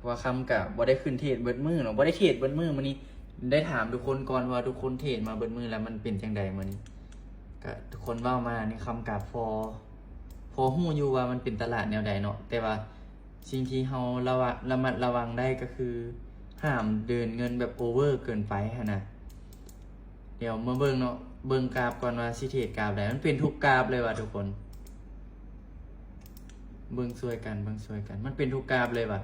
ว่าคำกับบ่ได้ขึ้นเทรดเบิดมือเนาะบ่ได้เทรดเบิดมือมื้อนี้ได้ถามทุกคนก่อนว่าทุกคนเทรดมาเบิดมือแล้วมันเป็นจังใดมื้อนี้ก็ทุกคนเว้ามานี่คำกับพอฮู้อยู่ว่ามันเป็นตลาดแนวใดเนาะแต่ว่าสิ่งที่เฮาระมัดระวังได้ก็คือห้ามเดินเงินแบบโอเวอร์เกินไปหั่นน่ะเดี๋ยวมาเบิ่งเนาะเบิ่งกราฟก่อนว่าสิเทรดกราฟใดมันเป็นทุกกราฟเลยว่ะทุกคนเบิ่งช่วยกันมันเป็นทุกกราฟเลยว่ะ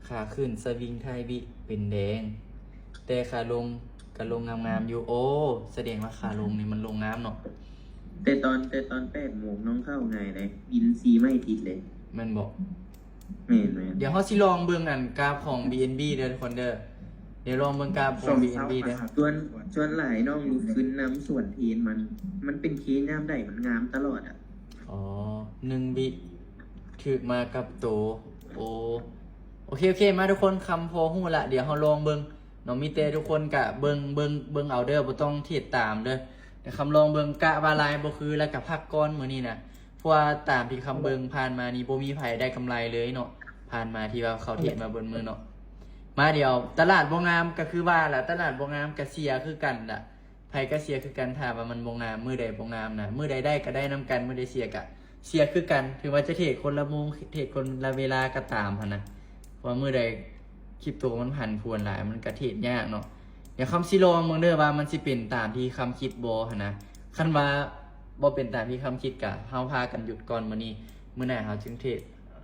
ขาขึ้นสวิงไทยบิเป็นแดงแต่ขาลงก็ลงงามๆอยู่โอ้แสดงว่าขาลงนี่มันลงงามเนาะแต่ตอน8 โมงน้องเข้าไงเลยอินซีไม่ติดเลยมันบอกแม่นเดี๋ยวเขาสิลองเบิ่งอันกราฟของ BNB เด้อทุกคนเด้อเดี๋ยวลองเบิ่งกราฟของ BNB เด้อส่วนหลายน้องรู้ขึ้นน้ำส่วนเทนมันเป็นเคงามได้มันงามตลอดอ่ะอ๋อ1 วิถึกมากับโตโอเคมาทุกคนคำพอฮู้ละเดี๋ยวเราลองเบิ่งน้องมีเตทุกคนกะเบิ่งเอาเด้อบ่ต้องเทียดตามเด้อเดี๋ยวคำลองเบิ่งกะว่าลายบ่คือแล้วก็พักก่อนมื้อนี้น่ะเพราะว่าตามที่คำเบิ่งผ่านมานี่บ่มีไผได้กำไรเลยเนาะผ่านมาที่ว่าเขาเทียดมาบนมือเนาะมาเดี๋ยวตลาดบ่งามก็คือว่าล่ะตลาดบ่งามก็เสียคือกันล่ะไผก็เสียคือกันถ้าว่ามันบ่งามมื้อใดบ่งามน่ะมื้อใดได้ก็ได้นํกันมื้อใดเสียก็เสียคือกันถึงว่าจะเทรดคนละมุมเทรดคนละเวลาก็ตามหั่นน่ะเพราะมื้อใดคริปโตมันผันผวนหลายมันก็เทรดยากเนาะเดี๋ยวคำสิลองเบิ่งเด้อว่ามันสิเป็นตามที่คำคิดบ่หั่นนะคันว่าบ่เป็นตามที่คำคิดก็เฮาพากันหยุดก่อนมื้อนี้มื้อหน้าเฮาจึงเทรด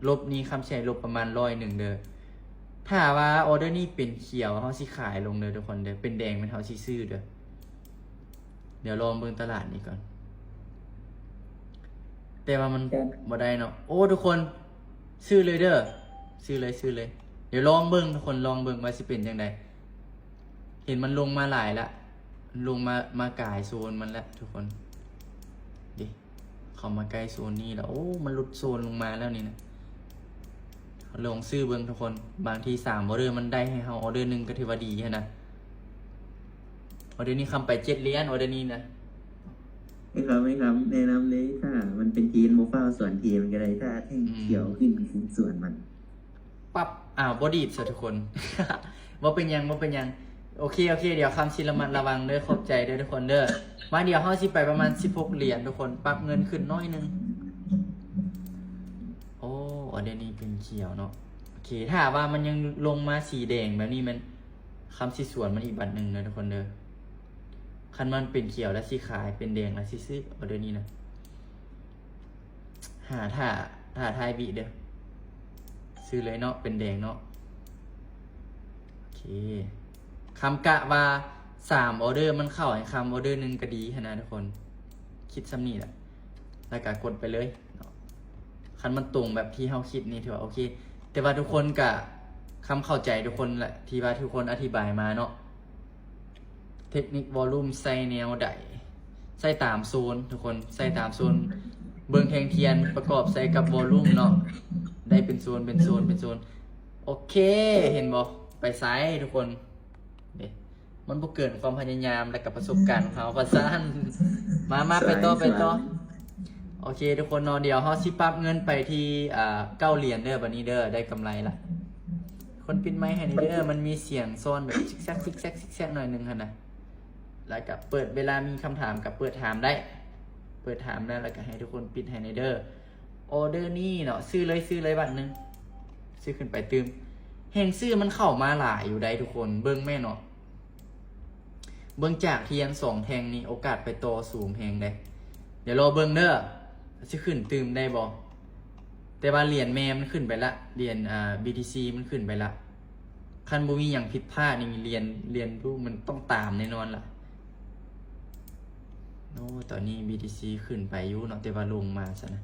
ลบนี้คำใช้ลบประมาณ100เด้อถ้าว่าออเดอร์นี้เป็นเขียวเฮาสิขายลงเด้อทุกคนเด้อเป็นแดงเป็นเฮาสิซื้อเด้อเดี๋ยวลองเบิ่งตลาดนี้ก่อนแต่ว่ามันบ่ได้เนาะโอ้ทุกคนซื้อเลยเด้อซื้อเลยเดี๋ยวลองเบิ่งทุกคนลองเบิ่งว่าสิเป็นจังไดเห็นมันลงมาหลายละลงมากายโซนมันแล้วทุกคนดิเข้ามาใกล้โซนนี้แล้วโอ้มันหลุดโซนลงมาแล้วนี่นะลองซื้อเบิ่งทุกคนบางที3ออเดอร์มันได้ให้เฮาออเดอร์นึงก็ถือว่าดีนะออเดอร์นี้คำไป7 เหรียญออเดอร์นี้นะไม่ครับแนะนำเลยถ้ามันเป็นทีนโมฟ้าส่วนทีมันก็ได้ถ้าแท่งเขียวขึ้นส่วนมันปั๊บบอดี้ซะทุกคน ว่าเป็นยังโอเคเดี๋ยวคำชิระมัดระวังเด้อขอบใจเด้อทุกคนเด้อมาเดี๋ยวเฮาสิไปประมาณ16 เหรียญทุกคนปรับเงินขึ้นน้อยนึงโอ้อเดี๋ยวนี้เป็นเขียวเนาะโอเคถ้าว่ามันยังลงมาสีแดงแบบนี้มันคำสิสวนมันอีกบัตรหนึ่งนะทุกคนเด้อคันมันเป็นเขียวแล้วสิขายเป็นแดงแล้วสิซื้ออเดี๋ยวนี้นะหาถ้าทายบีเด้อซื้อเลยเนาะเป็นแดงเนาะโอเคคำกะว่า3 ออเดอร์มันเข้าให้คำออเดอร์นึงก็ดีนะทุกคนคิดซ้ำนี่แหละแล้วก็กดไปเลยคันมันตรงแบบที่เฮาคิดนี่ถือว่าโอเคแต่ว่าทุกคนกะคำเข้าใจทุกคนแหละที่ว่าทุกคนอธิบายมาเนาะเทคนิควอลลุ่มใส่แนวใดใส่ตามโซนทุกคนใส่ตามโซนเบิ่งแทงเทียนประกอบใส่กับวอลลุ่มเนาะได้เป็นโซนโอเคเห็นบ่ไปซ้ายทุกคนมันบ่เกินความพยายามและกับประสบการณ์ของเขาว่าซั่นมาไปต่อโอเคทุกคนเนาะเดี๋ยวเฮาสิปรับเงินไปที่9 เหรียญเด้อบัดนี้เด้อได้กำไรละคนปิดไมค์ให้นี่เด้อมันมีเสียงซ่อนแบบซิกแซกหน่อยนึงหั่นน่ะแล้วก็เปิดเวลามีคำถามกับเปิดถามได้แล้วก็ให้ทุกคนปิดให้ในเด้อออเดอร์นี่เนาะซื้อเลยบัตรนึงซื้อขึ้นไปตืมแห่งซื้อมันเข้ามาหลายอยู่ได้ทุกคนเบิ่งแม่เนาะเบิ่งจากเทียน2 แทงนี่โอกาสไปโตสูงแฮงได้เดี๋ยวรอเบิ่งเด้อสิขึ้นตืมได้บ่แต่ว่าเหรียญแม่มันขึ้นไปละเหรียญBTC มันขึ้นไปละคันบ่มีหยังผิดพลาดนี่เหรียญรูมันต้องตามแน่นอนล่ะโอ้ตอนนี้ BTC ขึ้นไปอยู่เนาะแต่ว่าลงมาซะนะ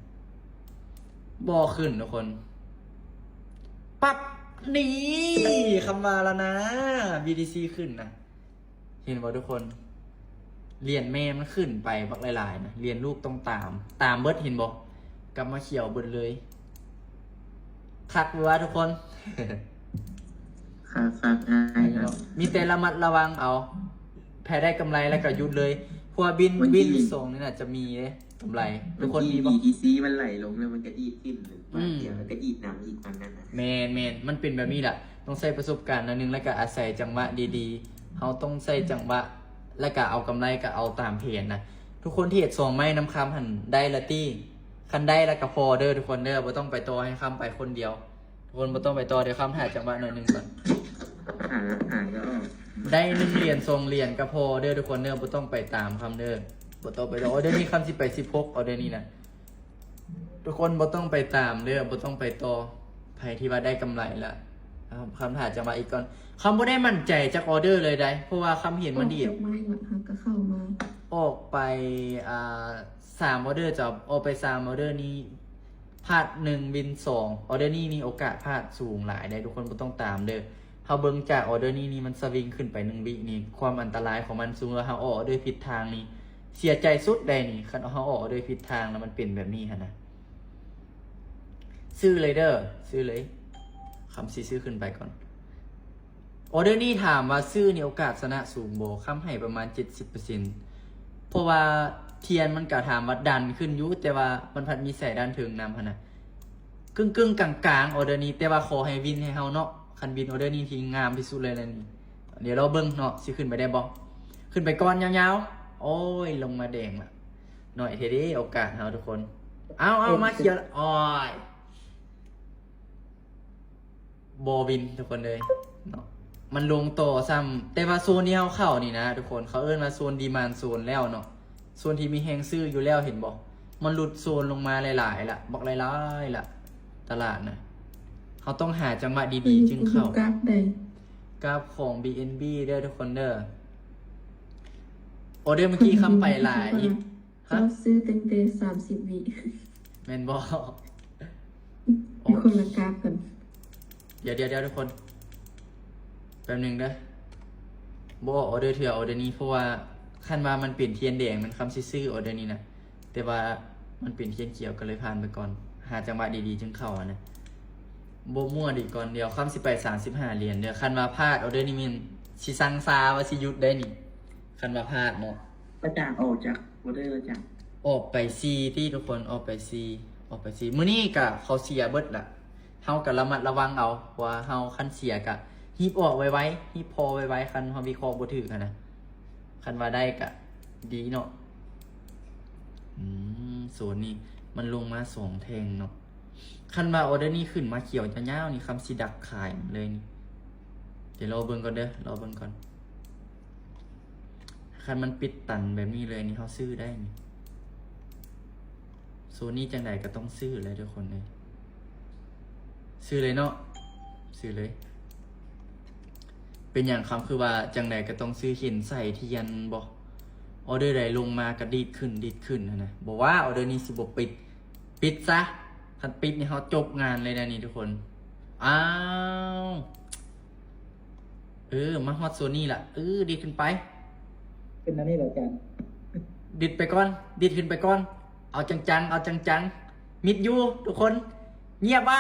บ่ขึ้นทุกคนปั๊บนี่คำมาแล้วนะ BTC ขึ้นนะเห็นบ่ทุกคนเหรียญแม่มันขึ้นไปบักหลายๆนะเหรียญลูกต้องตามเบิดเห็นบ่กลับมาเขียวเบิดเลยคักว่าทุกคนครับมีแต่ระมัดระวังเอาแพ้ได้กำไรแล้วก็หยุดเลยเพราะว่าบินส่งนี่น่ะจะมีเลย กำไรทุ บาก ง คน ที มีบ่ BTC มันไหลลงแล้วมันก็ดีดขึ้นหรือบางทีมันก็ดีดนำอีกวันนั้นนะ แมนมันเป็นแบบนี้แหละต้องใช้ประสบการณ์หนึงแล้วก็อาศัยจังหวะดีๆเขาต้องใช้จังหวะแล้วก็เอากำไรก็เอาตามเพจนะทุกคนที่เฮ็ด2ไม้นำคำหันได้ละตี้คันได้แล้วก็พอเด้อทุกคนเด้อบ่ต้องไปต่อให้คำไปคนเดียวทุกคนบ่ต้องไปต่อเดี๋ยวคำหาจังหวะหน่อยหนึงก่อน หาก็ออก ได้1เหรียญ2เหรียญก็พอเด้อทุกคนเด้อบ่ต้องไปตามคำเด้อบ่ต้องไปต่อออเดอร์นี้คำสิไป16ออเดอร์นี้นะทุกคนบ่ต้องไปตามเด้อบ่ต้องไปต่อไผที่ว่าได้กำไรละคำถามจะมาอีกก่อนคำบ่ได้มั่นใจจากออเดอร์เลยได้เพราะว่าคำเห็นมันดี ออกมาแล้วค่ะก็เข้ามา ออกไป3ออเดอร์จะออกไป3ออเดอร์นี้พลาด1บิน2ออเดอร์นี้มีโอกาสพลาดสูงหลายได้ทุกคนบ่ต้องตามเด้อเฮาเบิ่งจากออเดอร์นี้มันสวิงขึ้นไป1วินี่ความอันตรายของมันสูงแล้วเฮาออกด้วยผิดทางนี่เสียใจสุดได้นี่คันเฮาออกด้วยผิดทางแล้วมันเป็นแบบนี้หั่นนะซื้อเลยเด้อซื้อเลยคำซื้อขึ้นไปก่อนออเดอร์นี้ถามว่าซื้อนี่โอกาสชนะสูงบ่คำให้ประมาณ 70%เพราะว่าเทียนมันก็ถามว่าดันขึ้นอยู่แต่ว่ามันพัดมีใส่ด้านถึงนำหั่นนะกึ่งกลางๆออเดอร์นี้แต่ว่าขอให้วินให้เฮาเนาะคันวินออเดอร์นี้ที่งามที่สุดเลยนะนี่เดี๋ยวเราเบิ่งเนาะสิขึ้นไปได้บ่ขึ้นไปก่อนยาวๆโอ้ยลงมาแดงละหน่อยเทเด้โอกาสเฮาทุกคนเอามาเขียวละอ้อยบวินทุกคนเลยเนาะมันลงต่อซ้ำแต่ว่าโซนที่เขาเข้านี่นะทุกคนเขาเอิ้นว่าโซนดีมานด์โซนแล้วเนาะโซนที่มีแฮงซื้ออยู่แล้วเห็นบอกมันหลุดโซนลงมาหลายๆละบอกหลายๆละตลาดนะเขาต้องหาจังหวะดีๆจึงเข้า กราฟใด กราฟของ BNB เด้อทุกคนเด้อออเดอร์เมื่อกี้คำไปหลาย เราซื้อเต็ม30 วิ แมนบอก มีคนละกราฟกัน เดี๋ยวทุกคนแป๊บหนึงเด้อบอกออเดอร์เถื่อออเดอร์นี้เพราะว่าคันว่ามันเปลี่ยนเทียนแดงมันคำซื่อๆออเดอร์นี้นะแต่ว่ามันเปลี่ยนเทียนเขียวก็เลยผ่านไปก่อนหาจังหวะดีๆจึงเข้าอะนะโบมั่วดีก่อนเดี๋ยวคำสิไป35เหรียญเดี๋ยวคันว่าพลาดออเดอร์นี้มันสิซังซาว่าสิหยุดได้นี่คันว่าพลาดเนาะ ประจานออกจากออเดอร์จาก ออกไปซีที่ทุกคนออกไปซีมื้อนี้กะเขาเสียเบิดละเฮากะระมัดระวังเอาว่าเฮาคันเสียกะฮีบออกไว้ฮีบพอไว้คันเฮาวิเคราะห์บ่ถูกนะคันว่าได้กะดีเนาะโซนนี้มันลงมา2แทงเนาะคันว่าออเดอร์นี้ขึ้นมาเขียวจะยาวนี่คำสิดักขายเลยนี่เดี๋ยวรอเบิ่งก่อนเด้อรอเบิ่งก่อนคันมันปิดตันแบบนี้เลยนี่เฮาซื้อได้นี่โซนี่จังไหนก็ต้องซื้อเลยทุกคนเลยซื้อเลยเนาะซื้อเลยเป็นอย่างคำคือว่าจังไหนก็ต้องซื้อเห็นใส่เทียนบอกออเดอร์ใดลงมากระดีดขึ้นนะบอกว่าออเดอร์นี้สิบปิดซะคันปิดนี่เขาจบงานเลยนะนี่ทุกคนอ้าวมาฮอตโซนี่ละดีดขึ้นไปเป็นนั่นนี่เหรออาจารย์ ดิดไปก่อนดิดขึ้นไปก่อนเอาจังมิดยูทุกคนเงียบไป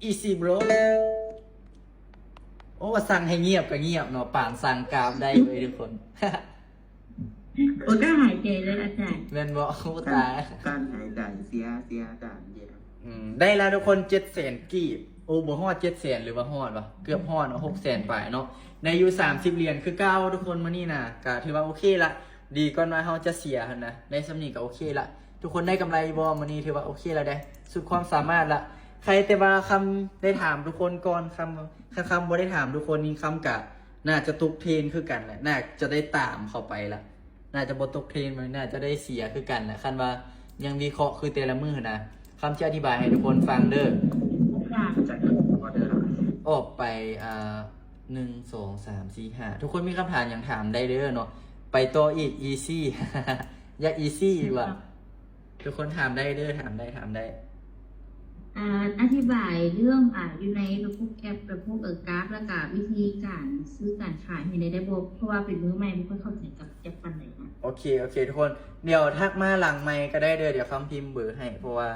easy bro โอ้ว่าสั่งให้เงียบก็เงียบเนาะป่านสั่งกราฟได้เลยทุกคน โอ้ก็หายใจเลยอาจารย์ เล่นบอกโอ้ตาย การหายใจเสียการเย็น ได้แล้วทุกคน700,000กีบโอ้บ่ฮอด700,000หรือว่าฮอดวะเกือบฮอด600,000ไปเนาะในอยู่30เหรียญคือเก้าทุกคนมานี่นะก็ถือว่าโอเคละดีก่อนว่าเฮาจะเสียหั่นนะในสำนี้ก็โอเคละทุกคนได้กำไรบ่มื้อนี้ถือว่าโอเคแล้วได้สุดความสามารถละใครแต่ว่าคำได้ถามทุกคนก่อนคำบ่ได้ถามทุกคนนี่คำกะน่าจะตกเทรนคือกันแหละน่าจะได้ตามเข้าไปละน่าจะบ่ตกเทรนมันน่าจะได้เสียคือกันแหละคันว่ายังวิเคราะห์คือแต่ละมื้อนะคำจะอธิบายให้ทุกคนฟังเด้อ จากออเดอร์ ออกไป1 2 3 4 5ทุกคนมีคำถามอย่างถามได้เด้อเนาะไปต่ออีก easy อยาก easy ดีกว่าทุกคนถามได้เด้อถามได้อธิบายเรื่องอยู่ในพวกแอปแบบพวกกราฟแล้วก็วิธีการซื้อการขายให้ได้บ่เพราะว่าเป็นมือใหม่ไม่ค่อยเข้าใจกับแอปปันไหนนะ โอเคทุกคนเดี๋ยวทักมาหลังไมค์ก็ได้เด้อเดี๋ยวคำพิมพ์เบอร์ให้เพราะว่า